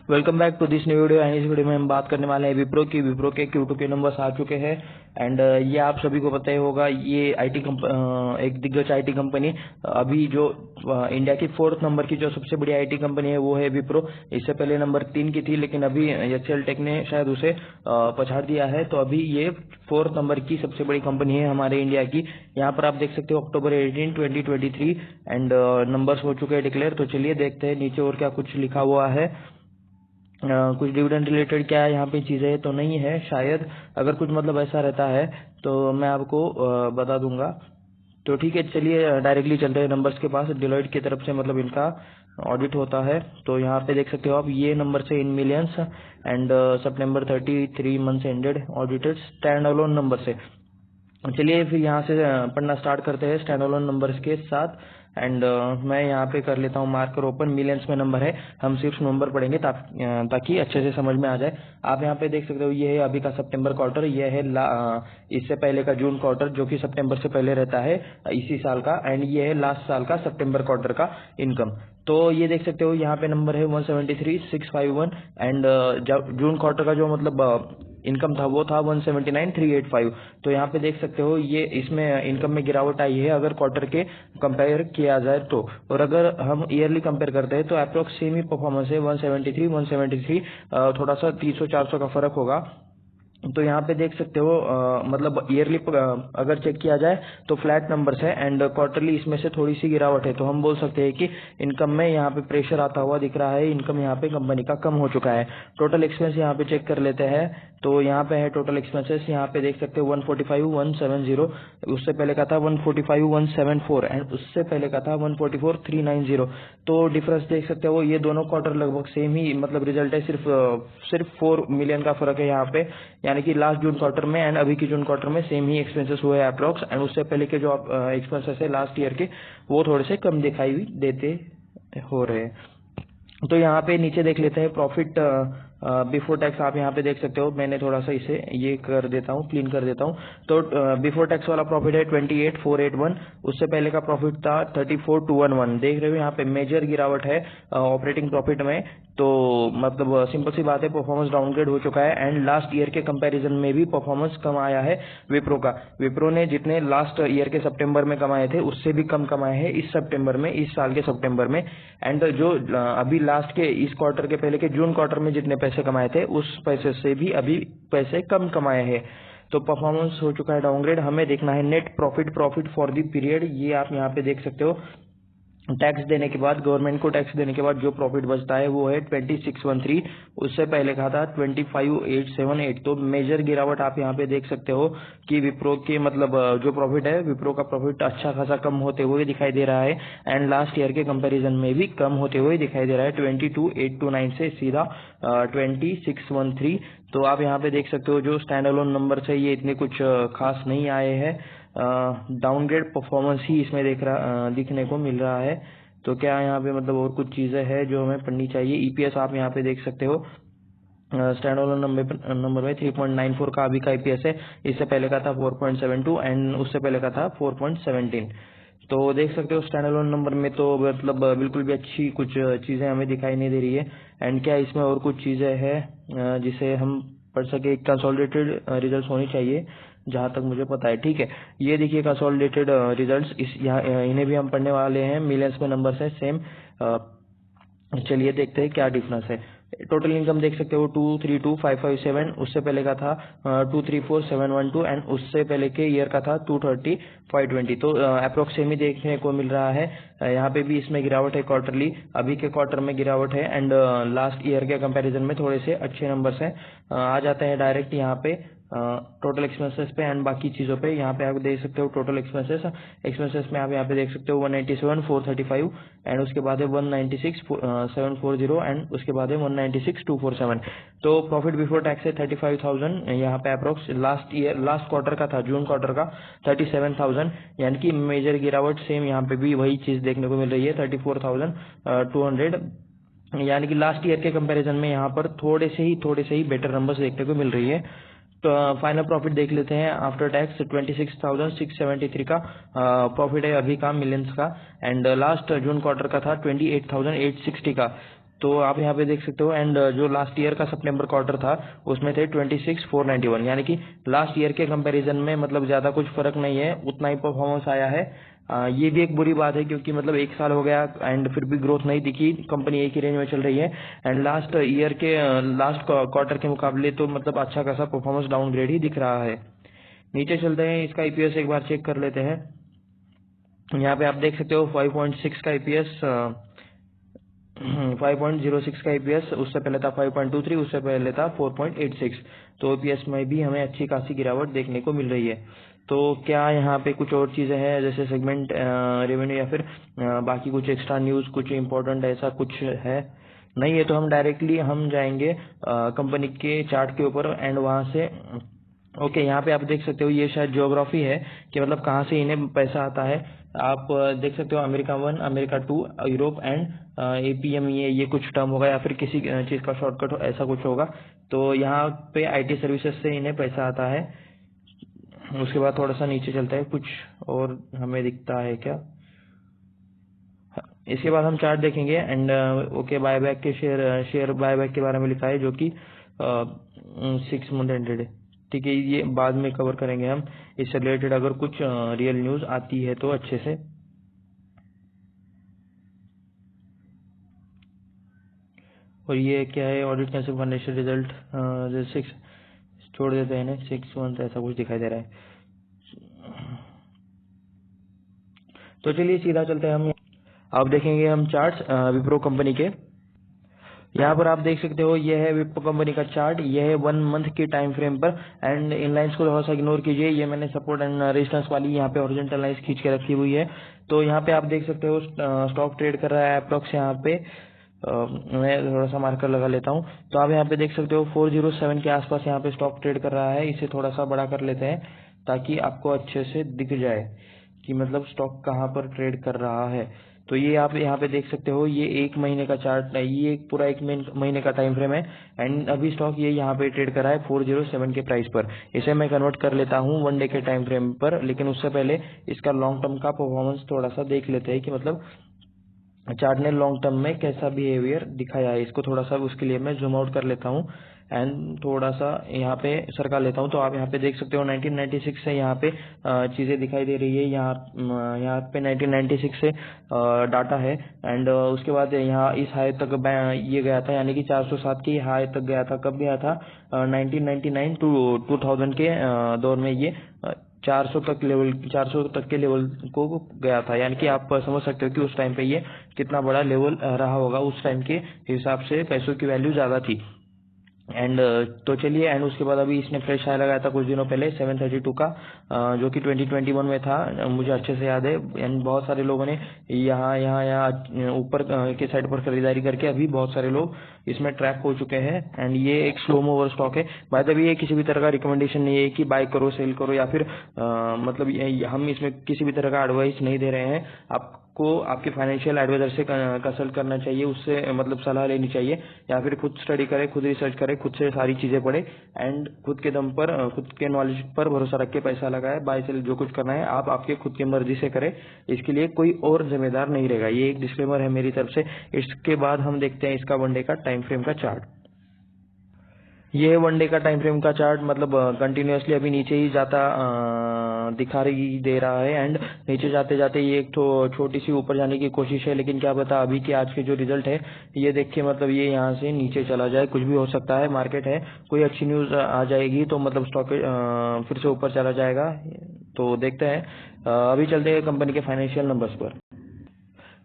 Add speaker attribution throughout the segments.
Speaker 1: Welcome back to this new video. And इस video में हम बात करने वाले हैं विप्रो की। विप्रो के Q2 के नंबर्स आ चुके हैं एंड ये आप सभी को पता ही होगा। ये एक दिग्गज आईटी कंपनी अभी जो इंडिया की 4th नंबर की जो सबसे बड़ी आईटी कंपनी है वो है विप्रो। इससे पहले नंबर 3 की थी, लेकिन अभी HCL टेक ने शायद उसे पछाड़ दिया है। तो अभी ये 4th नंबर की सबसे बड़ी कंपनी है हमारे इंडिया की। यहाँ पर आप देख सकते हो अक्टूबर 18, 2023 एंड नंबर्स हो चुके हैं डिक्लेयर। तो चलिए देखते हैं नीचे और क्या कुछ लिखा हुआ है। कुछ डिविडेंड रिलेटेड क्या यहाँ पे चीजें तो नहीं है शायद। अगर कुछ मतलब ऐसा रहता है तो मैं आपको बता दूंगा। तो ठीक है, चलिए डायरेक्टली चलते हैं नंबर्स के पास। डिलॉयट की तरफ से मतलब इनका ऑडिट होता है। तो यहाँ पे देख सकते हो आप, ये नंबर से in millions and September 33 months ended audited stand alone number से। चलिए फिर यहाँ से पढ़ना स्टार्ट करते हैं स्टैंड अलोन नंबर्स के साथ। एंड मैं यहाँ पे कर लेता हूँ मार्कर ओपन। मिलियंस में नंबर है, हम सिर्फ नंबर पढ़ेंगे ताकि अच्छे से समझ में आ जाए। आप यहाँ पे देख सकते हो, ये है अभी का सितंबर क्वार्टर, ये है इससे पहले का जून क्वार्टर जो कि सितंबर से पहले रहता है इसी साल का, एंड ये है लास्ट साल का सितंबर क्वार्टर का इनकम। तो ये देख सकते हो यहाँ पे नंबर है 173,651 एंड जून क्वार्टर का जो मतलब इनकम था वो था 179,385। तो यहाँ पे देख सकते हो ये इसमें इनकम में गिरावट आई है अगर क्वार्टर के कंपेयर किया जाए तो। और अगर हम ईयरली कंपेयर करते हैं तो अप्रोक्स सेम ही परफॉर्मेंस है 173, थोड़ा सा 300-400 का फर्क होगा। तो यहाँ पे देख सकते हो मतलब ईयरली अगर चेक किया जाए तो फ्लैट नंबर्स है एंड क्वार्टरली इसमें से थोड़ी सी गिरावट है। तो हम बोल सकते हैं कि इनकम में यहाँ पे प्रेशर आता हुआ दिख रहा है। इनकम यहाँ पे कंपनी का कम हो चुका है। टोटल एक्सपेंस यहाँ पे चेक कर लेते हैं। तो यहाँ पे है टोटल एक्सपेंसेस, यहाँ पे देख सकते हो 145,170, उससे पहले का था 145,174 एंड उससे पहले का था 144,390। तो डिफरेंस देख सकते हो, ये दोनों क्वार्टर लगभग सेम ही मतलब रिजल्ट है। सिर्फ 4 मिलियन का फर्क है यहाँ पे, यानी कि लास्ट जून क्वार्टर में एंड अभी की जून क्वार्टर में सेम ही एक्सपेंसेस हुए हैं अप्रोक्स। एंड उससे पहले के जो एक्सपेंसेस है लास्ट ईयर के वो थोड़े से कम दिखाई देते हो रहे हैं। तो यहाँ पे नीचे देख लेते हैं प्रॉफिट बिफोर टैक्स। आप यहाँ पे देख सकते हो, मैंने थोड़ा सा इसे ये कर देता हूँ, क्लीन कर देता हूँ। तो बिफोर टैक्स वाला प्रॉफिट है 28,481, उससे पहले का प्रॉफिट था 34,211। देख रहे हो यहाँ पे मेजर गिरावट है ऑपरेटिंग प्रॉफिट में। तो मतलब सिंपल सी बात है, परफॉर्मेंस डाउनग्रेड हो चुका है एंड लास्ट ईयर के कंपैरिजन में भी परफॉर्मेंस कम आया है विप्रो का। विप्रो ने जितने लास्ट ईयर के सितंबर में कमाए थे उससे भी कम कमाए हैं इस सितंबर में, इस साल के सितंबर में। एंड जो अभी लास्ट के इस क्वार्टर के पहले के जून क्वार्टर में जितने पैसे कमाए थे उस पैसे से भी अभी पैसे कम कमाए हैं। तो परफॉर्मेंस हो चुका है डाउनग्रेड। हमें देखना है net profit for the period. ये आप यहाँ पे देख सकते हो, टैक्स देने के बाद, गवर्नमेंट को टैक्स देने के बाद जो प्रॉफिट बचता है वो है 2613, उससे पहले का था 25,878। तो मेजर गिरावट आप यहाँ पे देख सकते हो कि विप्रो के मतलब जो प्रॉफिट है, विप्रो का प्रॉफिट अच्छा खासा कम होते हुए दिखाई दे रहा है एंड लास्ट ईयर के कंपैरिजन में भी कम होते हुए दिखाई दे रहा है। 22,829 से सीधा 2613। तो आप यहाँ पे देख सकते हो जो स्टैंड अलोन नंबर है ये इतने कुछ खास नहीं आए हैं। डाउनग्रेड परफॉर्मेंस ही इसमें दिखने को मिल रहा है। तो क्या यहाँ पे मतलब और कुछ चीजें हैं जो हमें पढ़नी चाहिए। ईपीएस आप यहाँ पे देख सकते हो, स्टैंड अलोन नंबर में 3.94 का अभी का ईपीएस है। इससे पहले का था 4.72 एंड उससे पहले का था 4.17। तो देख सकते हो स्टैंड अलोन नंबर में तो मतलब बिल्कुल भी अच्छी कुछ चीजें हमें दिखाई नहीं दे रही है। एंड क्या इसमें और कुछ चीजें हैं जिसे हम पढ़ सके। कंसोलिडेटेड रिजल्ट्स होनी चाहिए जहां तक मुझे पता है। ठीक है, ये देखिए कंसोलिडेटेड रिजल्ट्स, इन्हें भी हम पढ़ने वाले हैं। मिलियंस में नंबर्स है सेम। चलिए देखते हैं क्या डिफरेंस है। टोटल इनकम देख सकते हो 232,557, उससे पहले का था 234,712 एंड उससे पहले के ईयर का था 230,520। तो अप्रोक्स सेम ही देखने को मिल रहा है। यहाँ पे भी इसमें गिरावट है क्वार्टरली, अभी के क्वार्टर में गिरावट है एंड लास्ट ईयर के कंपैरिजन में थोड़े से अच्छे नंबर्स हैं। आ जाते हैं डायरेक्ट यहाँ पे टोटल एक्सपेंसेस पे एंड बाकी चीजों पे। यहाँ पे आप देख सकते हो टोटल एक्सपेंसेस में आप यहाँ पे देख सकते हो 197,435 एंड उसके बाद है 196,740 एंड उसके बाद है 196,247। तो प्रॉफिट बिफोर टैक्स है 35,000 यहाँ पे अप्रोक्स। लास्ट क्वार्टर का था, जून क्वार्टर का 37,000, यानी कि मेजर गिरावट सेम यहाँ पे भी वही चीज देखने को मिल रही है 34,200, यानी कि लास्ट ईयर के कंपैरिजन में यहाँ पर थोड़े से ही बेटर नंबर्स देखने को मिल रही है। तो फाइनल प्रॉफिट देख लेते हैं आफ्टर टैक्स 26,673 का प्रॉफिट है अभी का मिलियंस का एंड लास्ट जून क्वार्टर का था 28,860 का। तो आप यहाँ पे देख सकते हो। एंड जो लास्ट ईयर का सितंबर क्वार्टर था उसमें थे 26,491, यानी कि लास्ट ईयर के कंपैरिजन में मतलब ज़्यादा कुछ फर्क नहीं है, उतना ही परफॉर्मेंस आया है। ये भी एक बुरी बात है क्योंकि मतलब एक साल हो गया एंड फिर भी ग्रोथ नहीं दिखी, कंपनी एक ही रेंज में चल रही है। एंड लास्ट ईयर के लास्ट क्वार्टर के मुकाबले तो मतलब अच्छा खासा परफॉर्मेंस डाउनग्रेड ही दिख रहा है। नीचे चलते हैं, इसका ईपीएस एक बार चेक कर लेते हैं। यहाँ पे आप देख सकते हो 5.6 का ईपीएस, 5.06 का ईपीएस, उससे पहले था 5.23, उससे पहले था 4.86। तो ईपीएस में भी हमें अच्छी खासी गिरावट देखने को मिल रही है। तो क्या यहाँ पे कुछ और चीज़ें हैं जैसे सेगमेंट रेवेन्यू या फिर बाकी कुछ एक्स्ट्रा न्यूज़, कुछ इम्पोर्टेंट ऐसा कुछ है? नहीं है। तो हम डायरेक्टली हम जाएंगे कंपनी के चार्ट के ऊपर एंड वहाँ से ओके यहाँ पे आप देख सकते हो ये शायद ज्योग्राफी है कि मतलब कहाँ से इन्हें पैसा आता है। आप देख सकते हो America 1, America 2, Europe and APM, ये कुछ टर्म होगा या फिर किसी चीज़ का शॉर्टकट ऐसा कुछ होगा। तो यहाँ पे आईटी सर्विसेज से इन्हें पैसा आता है। उसके बाद थोड़ा सा नीचे चलता है, कुछ और हमें दिखता है क्या? इसके बाद हम चार्ट देखेंगे एंड ओके बायबैक के शेयर बायबैक के बारे में लिखा है जो कि 6 मंथ एंडेड है। ठीक है, ये बाद में कवर करेंगे हम इससे रिलेटेड अगर कुछ रियल न्यूज़ आती है तो अच्छे से। और ये क्या है, ऑडिट कैंसिल फाइनेंशियल रिजल्ट 6, छोड़ देते हैं इन्हें, 6 मंथ ऐसा कुछ दिखाई दे रहा है। तो चलिए सीधा चलते हैं हम। अब देखेंगे हम चार्ट्स विप्रो कंपनी के। यहाँ पर आप देख सकते हो ये है विप्रो कंपनी का चार्ट, ये है 1 मंथ के टाइम फ्रेम पर। एंड इन लाइंस को थोड़ा सा इग्नोर कीजिए, ये मैंने सपोर्ट एंड रेजिस्टेंस वाली यहाँ पे हॉरिजॉन्टल लाइंस खींच के रखी हुई है। तो यहाँ पे आप देख सकते हो स्टॉक ट्रेड कर रहा है अप्रोक्स यहाँ पे मैं थोड़ा सा मार्कर लगा लेता हूँ। तो आप यहाँ पे देख सकते हो 407 के आसपास यहाँ पे स्टॉक ट्रेड कर रहा है। इसे थोड़ा सा बड़ा कर लेते हैं ताकि आपको अच्छे से दिख जाए कि मतलब स्टॉक कहाँ पर ट्रेड कर रहा है। तो ये आप यहाँ पे देख सकते हो, ये 1 महीने का चार्ट है, ये पूरा 1 महीने का टाइम फ्रेम है। एंड अभी स्टॉक ये यहाँ पे ट्रेड कर रहा है 407 के प्राइस पर। इसे मैं कन्वर्ट कर लेता हूँ 1 डे के टाइम फ्रेम पर, लेकिन उससे पहले इसका लॉन्ग टर्म का परफॉर्मेंस थोड़ा सा देख लेते हैं कि मतलब चार्ट ने लॉन्ग टर्म में कैसा बिहेवियर दिखाया है। इसको थोड़ा सा उसके लिए मैं जूम आउट कर लेता हूँ एंड थोड़ा सा यहाँ पे सरका लेता हूँ। तो आप यहाँ पे देख सकते हो 1996 से यहाँ पे चीज़ें दिखाई दे रही है। यहाँ पे 1996 से डाटा है। एंड उसके बाद यहाँ इस हाई तक ये गया था, यानी कि 407 की हाई तक गया था। कब गया था? 1999 टू 2000 के दौर में ये 400 तक के लेवल को गया था। यानी कि आप समझ सकते हो कि उस टाइम पे ये कितना बड़ा लेवल रहा होगा। उस टाइम के हिसाब से पैसों की वैल्यू ज़्यादा थी। एंड तो चलिए, एंड उसके बाद अभी इसने फ्रेश हाई लगाया था कुछ दिनों पहले 732 का, जो कि 2021 में था, मुझे अच्छे से याद है। एंड बहुत सारे लोगों ने यहाँ ऊपर के साइड पर खरीदारी करके अभी बहुत सारे लोग इसमें ट्रैक हो चुके हैं। एंड ये एक स्लो मूवर स्टॉक है। बाय द वे ये किसी भी तरह का रिकमेंडेशन नहीं है कि बाय करो सेल करो या फिर मतलब हम इसमें किसी भी तरह का एडवाइस नहीं दे रहे हैं। आपको आपके फाइनेंशियल एडवाइजर से कंसल्ट करना चाहिए, उससे मतलब सलाह लेनी चाहिए, या फिर खुद स्टडी करें, खुद रिसर्च करें, खुद से सारी चीजें पढ़े एंड खुद के दम पर खुद के नॉलेज पर भरोसा रख के पैसा लगाए। बाय सेल जो कुछ करना है आप आपके खुद की मर्जी से करें, इसके लिए कोई और जिम्मेदार नहीं रहेगा। ये एक डिस्क्लेमर है मेरी तरफ से। इसके बाद हम देखते हैं इसका 1 डे का टाइम फ्रेम का चार्ट। ये है 1 डे का टाइम फ्रेम का चार्ट। मतलब कंटिन्यूअसली अभी नीचे ही जाता दिखाई दे रहा है। एंड नीचे जाते जाते ये एक तो छोटी सी ऊपर जाने की कोशिश है, लेकिन क्या पता अभी के आज के जो रिजल्ट है ये देख के मतलब ये यहाँ से नीचे चला जाए, कुछ भी हो सकता है। मार्केट है, कोई अच्छी न्यूज आ जाएगी तो मतलब स्टॉक फिर से ऊपर चला जाएगा। तो देखते हैं। अभी चलते हैं कंपनी के फाइनेंशियल नंबर्स पर।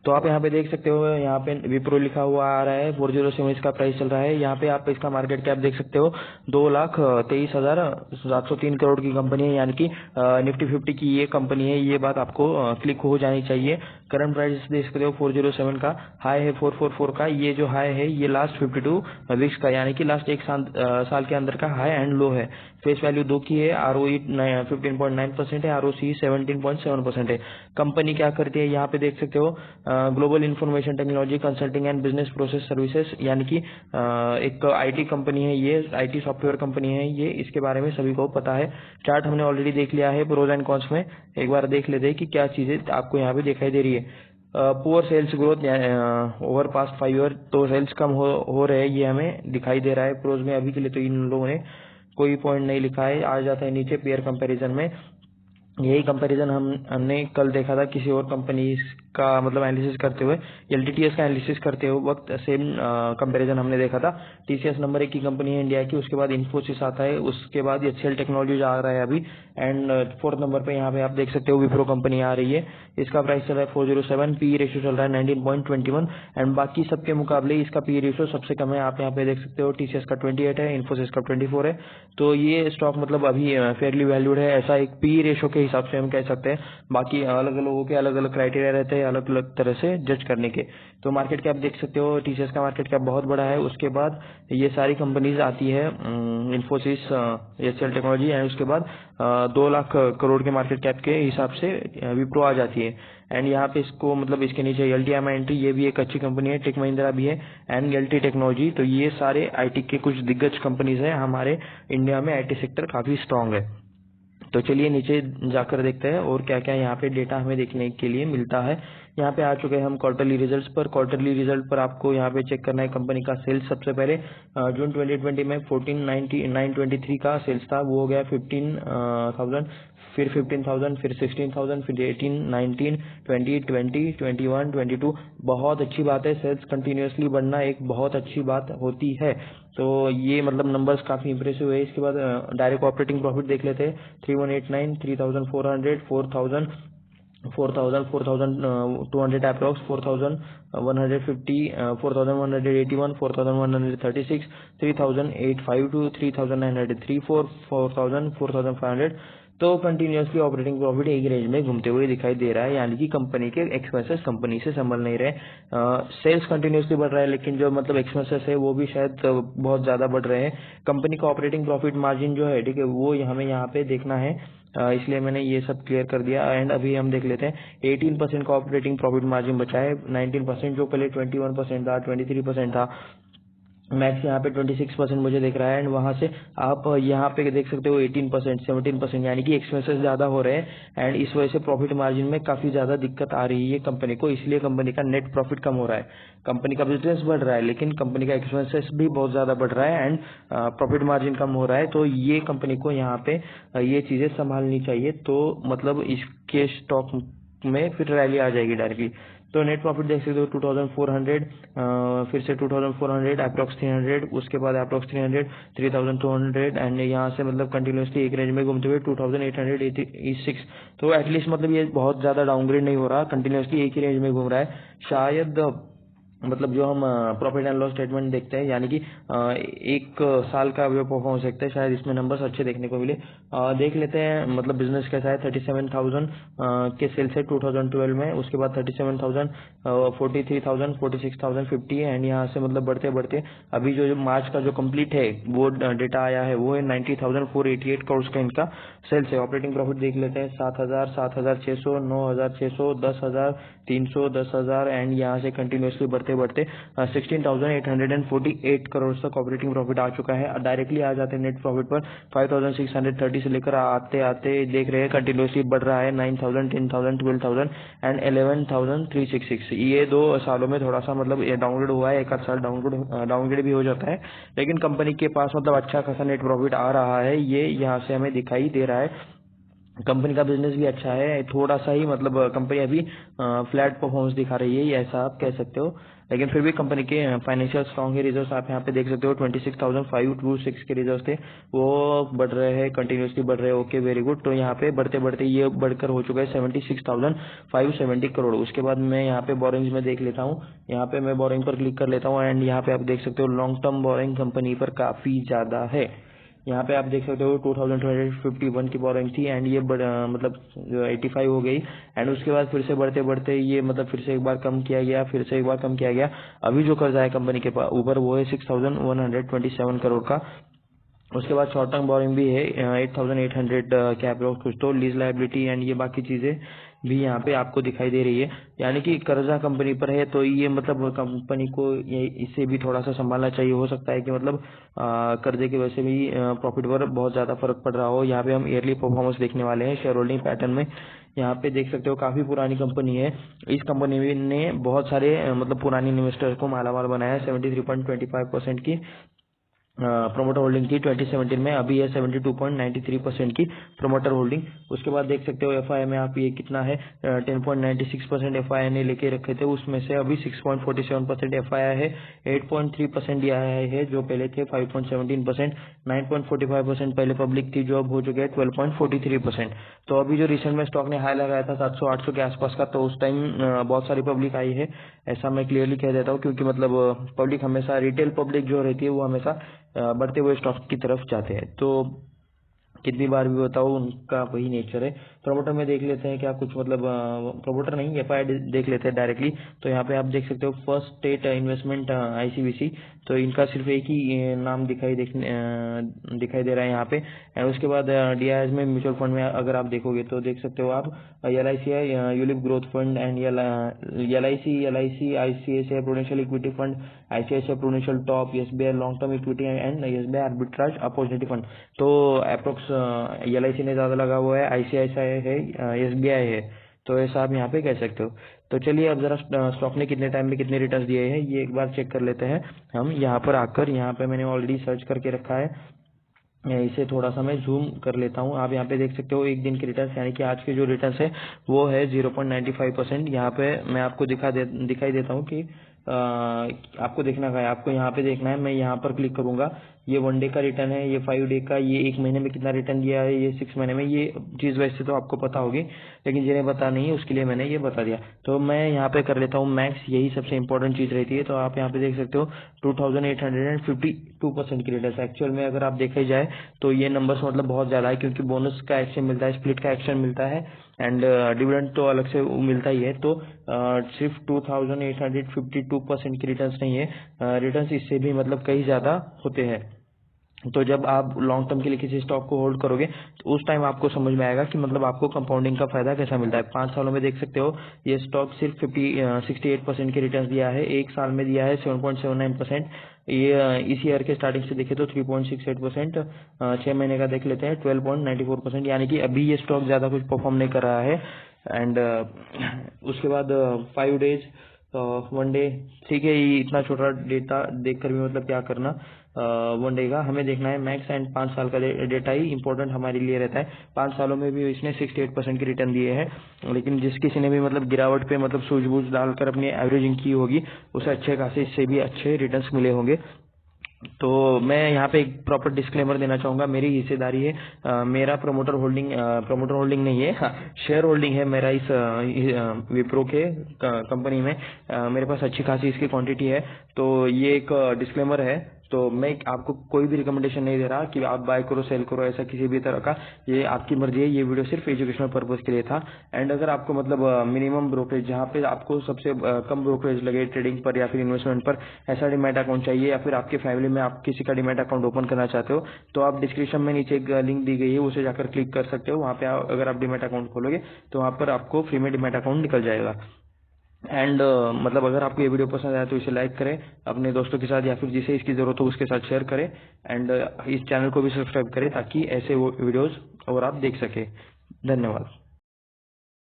Speaker 1: तो आप यहाँ पे देख सकते हो, यहाँ पे विप्रो लिखा हुआ आ रहा है, 407 इसका प्राइस चल रहा है। यहाँ पे आप इसका मार्केट कैप देख सकते हो 2,23,703 करोड़ की कंपनी है, यानी कि निफ्टी 50 की ये कंपनी है। ये बात आपको क्लिक हो जानी चाहिए। करंट प्राइस देख सकते हो 407 का, हाई है 444 का। ये जो हाई है ये लास्ट 52 वीक्स का, यानी कि लास्ट एक साल के अंदर का हाई एंड लो है। फेस वैल्यू 2 की है, ROE 15.9% है, ROC 17.7% है। कंपनी क्या करती है यहाँ पे देख सकते हो, global information technology consulting and business process services, यानी कि एक आईटी कंपनी है, ये आईटी सॉफ्टवेयर कंपनी है। ये इसके बारे में सभी को पता है। चार्ट हमने ऑलरेडी देख लिया है प्रोज एंड कॉन्स में, एक बार देख लेते हैं कि क्या चीजें आपको यहाँ पे दिखाई दे रही है। Poor sales growth over past 5 year, तो सेल्स कम हो रहे हैं, ये हमें दिखाई दे रहा है प्रोज में। अभी के लिए तो इन लोगों ने कोई पॉइंट नहीं लिखा है। आ जाता है नीचे पेयर कंपैरिजन में। यही कंपैरिजन हमने कल देखा था किसी और कंपनी का मतलब एनालिसिस करते हुए, एलटीटीएस का एनालिसिस करते हुए वक्त सेम कंपैरिजन हमने देखा था। टीसीएस नंबर 1 की कंपनी है इंडिया की, उसके बाद इन्फोसिस आता है, उसके बाद एचसीएल टेक्नोलॉजीज आ रहा है अभी, एंड 4th नंबर पे यहाँ पे आप देख सकते हो विप्रो कंपनी आ रही है। इसका प्राइस चल रहा है 407, पी रेशियो चल रहा है 19.21, एंड बाकी सबके मुकाबले इसका पी रेशियो सबसे कम है। आप यहाँ पे देख सकते हो टीसीएस का 28 है, इन्फोसिस का 24 है। तो ये स्टॉक मतलब अभी फेयरली वैल्यूड है, ऐसा एक पी रेशियो के हिसाब से हम कह सकते हैं। बाकी अलग अलग लोगों के अलग अलग क्राइटेरिया रहते हैं अलग अलग तरह से जज करने के। तो मार्केट कैप देख सकते हो, टीसीएस का मार्केट कैप बहुत बड़ा है। उसके बाद ये सारी कंपनीज आती है, इन्फोसिस, एचसीएल टेक्नोलॉजी, एंड उसके बाद 2 लाख करोड़ के मार्केट कैप के हिसाब से विप्रो आ जाती है। एंड यहाँ पे इसको मतलब इसके नीचे एलटीआई एंट्री, ये भी एक अच्छी कंपनी है, टेक महिंद्रा भी है, एंड एलटी टेक्नोलॉजी। तो ये सारे आईटी के कुछ दिग्गज कंपनीज हैं। हमारे इंडिया में आईटी सेक्टर काफी स्ट्रांग है। तो चलिए नीचे जाकर देखते हैं और क्या क्या यहाँ पे डेटा हमें देखने के लिए मिलता है। यहाँ पे आ चुके हैं हम क्वार्टरली रिजल्ट्स पर। क्वार्टरली रिजल्ट पर आपको यहाँ पे चेक करना है कंपनी का सेल्स। सबसे पहले जून 2020 में 14,923 का सेल्स था, वो हो गया 15,000, फिर 15,000, फिर 16,000, फिर 18, 19, 20, 20, 21, 22। बहुत अच्छी बात है, सेल्स कंटिन्यूअसली बढ़ना एक बहुत अच्छी बात होती है। तो ये मतलब नंबर्स काफी इंप्रेसिव है। इसके बाद डायरेक्ट ऑपरेटिंग प्रॉफिट देख लेते हैं। 3189, 3400, 4000, 4,200 अप्रॉक्स, 4,150, 4,181, 4,136, 3,852, 3,903, 4,500। तो कंटिन्यूअसली ऑपरेटिंग प्रॉफिट एक रेंज में घूमते हुए दिखाई दे रहा है, यानी कि कंपनी के एक्सपेंसेस कंपनी से संभल नहीं रहे। सेल्स कंटिन्यूअसली बढ़ रहा है, लेकिन जो मतलब एक्सपेंसेस है वो भी शायद बहुत ज्यादा बढ़ रहे हैं। कंपनी का ऑपरेटिंग प्रॉफिट मार्जिन जो है, ठीक है, वो हमें यहाँ पे देखना है, इसलिए मैंने ये सब क्लियर कर दिया। एंड अभी हम देख लेते हैं 18% का ऑपरेटिंग प्रॉफिट मार्जिन बचा है, 19% जो पहले 21% था, 23% था, मैक्स यहाँ पे 26% मुझे दिख रहा है। एंड वहां से आप यहाँ पे देख सकते हो 18%, 17%, यानी कि एक्सपेंसेस ज्यादा हो रहे हैं, एंड इस वजह से प्रॉफिट मार्जिन में काफी ज्यादा दिक्कत आ रही है कंपनी को, इसलिए कंपनी का नेट प्रॉफिट कम हो रहा है। कंपनी का बिजनेस बढ़ रहा है, लेकिन कंपनी का एक्सपेंसेस भी बहुत ज्यादा बढ़ रहा है, एंड प्रॉफिट मार्जिन कम हो रहा है। तो ये कंपनी को यहाँ पे ये चीजें संभालनी चाहिए, तो मतलब इसके स्टॉक में फिर रैली आ जाएगी डायरेक्टली। तो नेट प्रॉफिट देख सकते हो 2400, फिर से 2400, अप्रॉक्स 300, उसके बाद अप्रॉक्स 300, 3200, एंड यहाँ से मतलब कंटिन्यूसली एक रेंज में घूमते हुए 2886। तो एटलीस्ट मतलब ये बहुत ज्यादा डाउनग्रेड नहीं हो रहा, कंटिन्यूसली एक ही रेंज में घूम रहा है। शायद मतलब जो हम प्रॉफिट एंड लॉस स्टेटमेंट देखते हैं, यानी कि एक साल का जो परफॉर्मेंस देखते हैं, शायद इसमें नंबर्स अच्छे देखने को मिले। देख लेते हैं मतलब बिजनेस कैसा है। 37,000 के सेल्स है 2012 में, उसके बाद 37,000, 43,000, 46,000, 50, एंड यहाँ से मतलब बढ़ते बढ़ते अभी जो मार्च का जो कंप्लीट है वो डेटा आया है, वो है 90,488 करोड़ का इनका सेल्स है। ऑपरेटिंग प्रॉफिट देख लेते हैं 7,000, 7,600, 9,600, 10,300, 10,000, एंड यहाँ से कंटिन्यूसली बढ़ते बढ़ते 16,848 करोड़ तक ऑपरेटिंग प्रॉफिट आ चुका है। डायरेक्टली आ जाते हैं नेट प्रॉफिट पर 5,630 से लेकर आते आते देख रहे हैं कंटिन्यूसली बढ़ रहा है 9,000, 10,000, 12,000 एंड 11,366। ये 2 सालों में थोड़ा सा मतलब डाउनग्रेड हुआ है, एक आध साल डाउनग्रेड भी हो जाता है, लेकिन कंपनी के पास मतलब अच्छा खासा नेट प्रॉफिट आ रहा है, ये यहाँ से हमें दिखाई दे रहा है। कंपनी का बिजनेस भी अच्छा है, थोड़ा सा ही मतलब कंपनी अभी फ्लैट परफॉर्मेंस दिखा रही है, ये ऐसा आप कह सकते हो, लेकिन फिर भी कंपनी के फाइनेंशियल स्ट्रॉन्ग है। रिजर्व्स आप यहाँ पे देख सकते हो 26,526 के रिजर्व्स थे, वो बढ़ रहे हैं, कंटिन्यूसली बढ़ रहे हैं। Okay, very good. तो यहाँ पे बढ़ते बढ़ते ये बढ़कर हो चुका है 76,570 करोड़। उसके बाद मैं यहाँ पे बोरिंग्स में देख लेता हूँ, यहाँ पे मैं बोरिंग पर क्लिक कर लेता हूँ, एंड यहाँ पे आप देख सकते हो लॉन्ग टर्म बोरिंग कंपनी पर काफी ज्यादा है। यहाँ पे आप देख सकते हो 2251 की बोरिंग थी, एंड ये मतलब 85 हो गई, एंड उसके बाद फिर से बढ़ते बढ़ते ये मतलब फिर से एक बार कम किया गया, फिर से एक बार कम किया गया। अभी जो कर्जा है कंपनी के ऊपर वो है 6,127 करोड़ का। उसके बाद शॉर्ट टर्म बोरिंग भी है 8,800 के अप्रोक्स कुछ, तो लीज लाइबिलिटी एंड ये बाकी चीजें भी यहाँ पे आपको दिखाई दे रही है, यानी कि कर्जा कंपनी पर है। तो ये मतलब कंपनी को ये इससे भी थोड़ा सा संभालना चाहिए। हो सकता है कि मतलब कर्जे की वजह से भी प्रॉफिट पर बहुत ज्यादा फर्क पड़ रहा हो। यहाँ पे हम ईयरली परफॉर्मेंस देखने वाले हैं शेयर होल्डिंग पैटर्न में। यहाँ पे देख सकते हो काफ़ी पुरानी कंपनी है। इस कंपनी ने बहुत सारे मतलब पुराने इन्वेस्टर को मालामाल बनाया है। 73.25% की प्रोमोटर होल्डिंग की 2017 में, अभी है 72.93% की प्रोमोटर होल्डिंग। उसके बाद देख सकते हो एफआई में आप ये कितना है, 10.96% एफआई ने लेके रखे थे, उसमें से अभी 6.47% एफआई है, 8.3% डीआई है जो पहले थे 5.17%, 9.45% पहले पब्लिक थी जो अब हो चुके हैं 12.43%। तो अभी जो रिसेंट में स्टॉक ने हाई लगाया था 700-800 के आसपास का, तो उस टाइम बहुत सारी पब्लिक आई है, ऐसा मैं क्लियरली कह देता हूँ, क्योंकि मतलब पब्लिक हमेशा, रिटेल पब्लिक जो रहती है वो हमेशा बढ़ते हुए स्टॉक की तरफ जाते हैं। तो कितनी बार भी बताओ उनका वही नेचर है। प्रमोटर में देख लेते हैं क्या कुछ, मतलब प्रमोटर नहीं, एफआई देख लेते हैं डायरेक्टली। तो यहाँ पे आप देख सकते हो फर्स्ट स्टेट इन्वेस्टमेंट आईसीबीसी, तो इनका सिर्फ एक ही नाम दिखाई दे रहा है यहाँ पे। एंड उसके बाद डीआईएस में, म्यूचुअल फंड में अगर आप देखोगे तो देख सकते हो आप LIC है, ULIP growth fund, and LIC ICICI prudential equity fund, ICICI prudential top, SBI long term equity and SBI arbitrage opportunity fund. तो अप्रोक्स LIC ने ज्यादा लगा हुआ है, ICICI है, SBI है, तो ऐसा आप यहाँ पे कह सकते हो। तो चलिए अब जरा स्टॉक ने कितने टाइम में कितने रिटर्न्स दिए हैं ये एक बार चेक कर लेते हैं हम। यहाँ पर आकर, यहाँ पे मैंने ऑलरेडी सर्च करके रखा है, इसे थोड़ा सा मैं जूम कर लेता हूँ। आप यहाँ पे देख सकते हो एक दिन के रिटर्न्स, यानी कि आज के जो रिटर्न्स है वो है 0.95%। यहाँ पे मैं आपको दिखाई देता हूँ कि आपको देखना है, आपको यहाँ पे देखना है। मैं यहाँ पर क्लिक करूंगा, ये 1 डे का रिटर्न है, ये 5 डे का, ये 1 महीने में कितना रिटर्न दिया है, ये 6 महीने में। ये चीज़ वैसे तो आपको पता होगी, लेकिन जिन्हें पता नहीं है उसके लिए मैंने ये बता दिया। तो मैं यहाँ पे कर लेता हूँ मैक्स, यही सबसे इंपॉर्टेंट चीज़ रहती है। तो आप यहाँ पे देख सकते हो 2852% की रिटर्न। एक्चुअल में अगर आप देखा जाए तो ये नंबर्स मतलब बहुत ज़्यादा है, क्योंकि बोनस का एक्शन मिलता है, स्प्लिट का एक्शन मिलता है, एंड डिविडेंड तो अलग से मिलता ही है। तो सिर्फ 2852% की रिटर्न्स नहीं है, रिटर्न्स इससे भी मतलब कई ज़्यादा होते हैं। तो जब आप लॉन्ग टर्म के लिए किसी स्टॉक को होल्ड करोगे तो उस टाइम आपको समझ में आएगा कि मतलब आपको कंपाउंडिंग का फायदा कैसा मिलता है। 5 सालों में देख सकते हो ये स्टॉक सिर्फ 68% की रिटर्न दिया है, एक साल में दिया है 7.79%। ये इस ईयर के स्टार्टिंग से देखे तो 3.68%, 6 महीने का देख लेते हैं 12.94%, यानी कि अभी ये स्टॉक ज़्यादा कुछ परफॉर्म नहीं कर रहा है। एंड उसके बाद 5 डेज, 1 डे, ठीक है, ये इतना छोटा डेटा देखकर भी मतलब क्या करना। 1 डे का हमें देखना है मैक्स, एंड 5 साल का डेटा ही इंपॉर्टेंट हमारे लिए रहता है। 5 सालों में भी इसने 68% की रिटर्न दिए हैं, लेकिन जिस किसी ने भी मतलब गिरावट पे मतलब सूझबूझ डालकर अपनी एवरेजिंग की होगी उसे अच्छे खासे, इससे भी अच्छे रिटर्न्स मिले होंगे। तो मैं यहाँ पे एक प्रॉपर डिस्क्लेमर देना चाहूंगा, मेरी हिस्सेदारी है, मेरा प्रमोटर होल्डिंग नहीं है, हाँ, शेयर होल्डिंग है मेरा इस विप्रो के कंपनी में। मेरे पास अच्छी खासी इसकी क्वांटिटी है, तो ये एक डिस्क्लेमर है। तो मैं आपको कोई भी रिकमेंडेशन नहीं दे रहा कि आप बाय करो, सेल करो, ऐसा किसी भी तरह का, ये आपकी मर्जी है। ये वीडियो सिर्फ एजुकेशनल पर्पज के लिए था। एंड अगर आपको मतलब मिनिमम ब्रोकरेज, जहाँ पे आपको सबसे कम ब्रोकरेज लगे ट्रेडिंग पर या फिर इन्वेस्टमेंट पर, ऐसा डीमैट अकाउंट चाहिए, या फिर आपके फैमिली में आप किसी का डीमैट अकाउंट ओपन करना चाहते हो, तो आप डिस्क्रिप्शन में नीचे एक लिंक दी गई है, उसे जाकर क्लिक कर सकते हो। वहाँ पे अगर आप डीमैट अकाउंट खोलोगे तो वहाँ पर आपको फ्री में डीमैट अकाउंट निकल जाएगा। एंड मतलब अगर आपको ये वीडियो पसंद आया तो इसे लाइक करें अपने दोस्तों के साथ, या फिर जिसे इसकी जरूरत हो उसके साथ शेयर करें। एंड इस चैनल को भी सब्सक्राइब करें ताकि ऐसे वीडियोस और आप देख सके। धन्यवाद।